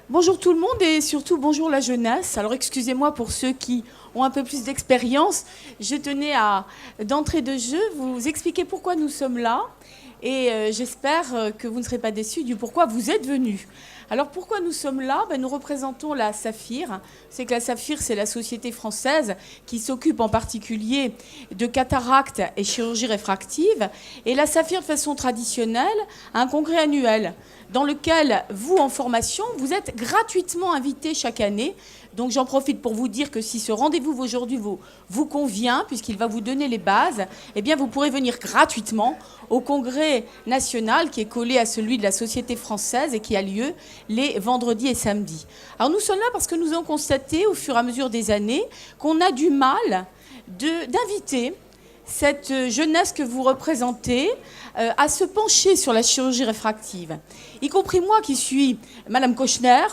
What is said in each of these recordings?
Bonjour tout le monde et surtout bonjour la jeunesse. Alors excusez-moi pour ceux qui ont un peu plus d'expérience. Je tenais à, d'entrée de jeu, vous expliquer pourquoi nous sommes là et j'espère que vous ne serez pas déçus du pourquoi vous êtes venus. Alors pourquoi nous sommes là? Nous représentons la Saphir. C'est que la Saphir, c'est la société française qui s'occupe en particulier de cataracte et chirurgie réfractive. Et la Saphir, de façon traditionnelle, a un congrès annuel dans lequel vous, en formation, vous êtes gratuitement invités chaque année. Donc j'en profite pour vous dire que si ce rendez-vous aujourd'hui vous convient, puisqu'il va vous donner les bases, eh bien vous pourrez venir gratuitement au congrès national qui est collé à celui de la Société française et qui a lieu les vendredis et samedis. Alors nous sommes là parce que nous avons constaté au fur et à mesure des années qu'on a du mal d'inviter cette jeunesse que vous représentez à se pencher sur la chirurgie réfractive. Y compris moi qui suis Madame Kochner.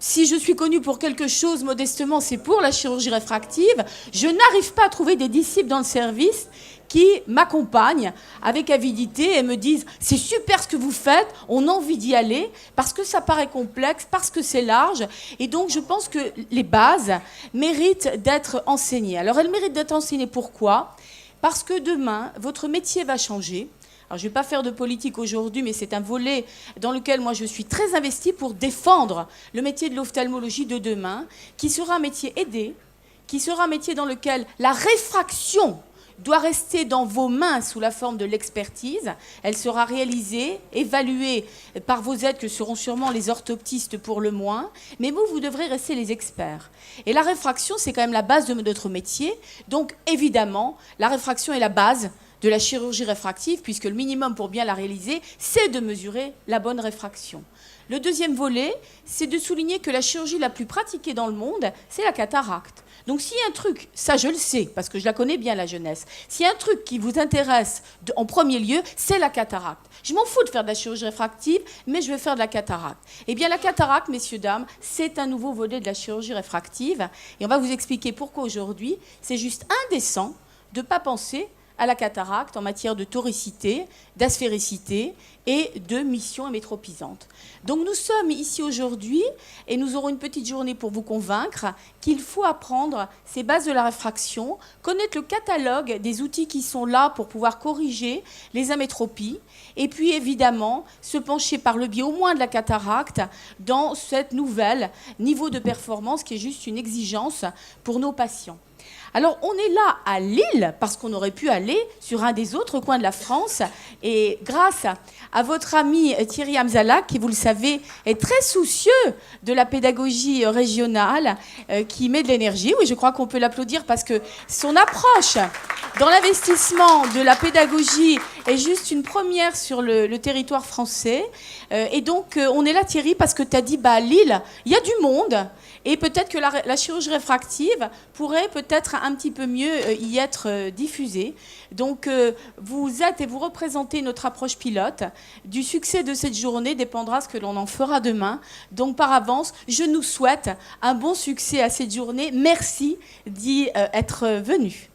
Si je suis connue pour quelque chose, modestement, c'est pour la chirurgie réfractive. Je n'arrive pas à trouver des disciples dans le service qui m'accompagnent avec avidité et me disent « c'est super ce que vous faites, on a envie d'y aller » parce que ça paraît complexe, parce que c'est large. Et donc, je pense que les bases méritent d'être enseignées. Alors, elles méritent d'être enseignées pourquoi ? Parce que demain, votre métier va changer. Alors, je ne vais pas faire de politique aujourd'hui, mais c'est un volet dans lequel moi je suis très investie pour défendre le métier de l'ophtalmologie de demain, qui sera un métier aidé, qui sera un métier dans lequel la réfraction doit rester dans vos mains sous la forme de l'expertise. Elle sera réalisée, évaluée par vos aides que seront sûrement les orthoptistes pour le moins, mais vous devrez rester les experts. Et la réfraction, c'est quand même la base de notre métier. Donc, évidemment, la réfraction est la base de la chirurgie réfractive, puisque le minimum pour bien la réaliser, c'est de mesurer la bonne réfraction. Le deuxième volet, c'est de souligner que la chirurgie la plus pratiquée dans le monde, c'est la cataracte. Donc s'il y a un truc, ça je le sais, parce que je la connais bien la jeunesse, s'il y a un truc qui vous intéresse en premier lieu, c'est la cataracte. Je m'en fous de faire de la chirurgie réfractive, mais je vais faire de la cataracte. Eh bien la cataracte, messieurs, dames, c'est un nouveau volet de la chirurgie réfractive, et on va vous expliquer pourquoi aujourd'hui, c'est juste indécent de ne pas penser à la cataracte en matière de toricité, d'asphérécité et de mission métropisante. Donc nous sommes ici aujourd'hui et nous aurons une petite journée pour vous convaincre qu'il faut apprendre ces bases de la réfraction, connaître le catalogue des outils qui sont là pour pouvoir corriger les amétropies et puis évidemment se pencher par le biais au moins de la cataracte dans cette nouvelle niveau de performance qui est juste une exigence pour nos patients. Alors, on est là à Lille, parce qu'on aurait pu aller sur un des autres coins de la France. Et grâce à votre ami Thierry Hamzalak, qui, vous le savez, est très soucieux de la pédagogie régionale, qui met de l'énergie. Oui, je crois qu'on peut l'applaudir parce que son approche dans l'investissement de la pédagogie est juste une première sur le territoire français. Et donc, on est là, Thierry, parce que tu as dit, à Lille, il y a du monde. Et peut-être que la chirurgie réfractive pourrait peut-être un petit peu mieux y être diffusée. Donc vous êtes et vous représentez notre approche pilote. Du succès de cette journée dépendra ce que l'on en fera demain. Donc par avance, je nous souhaite un bon succès à cette journée. Merci d'y être venu.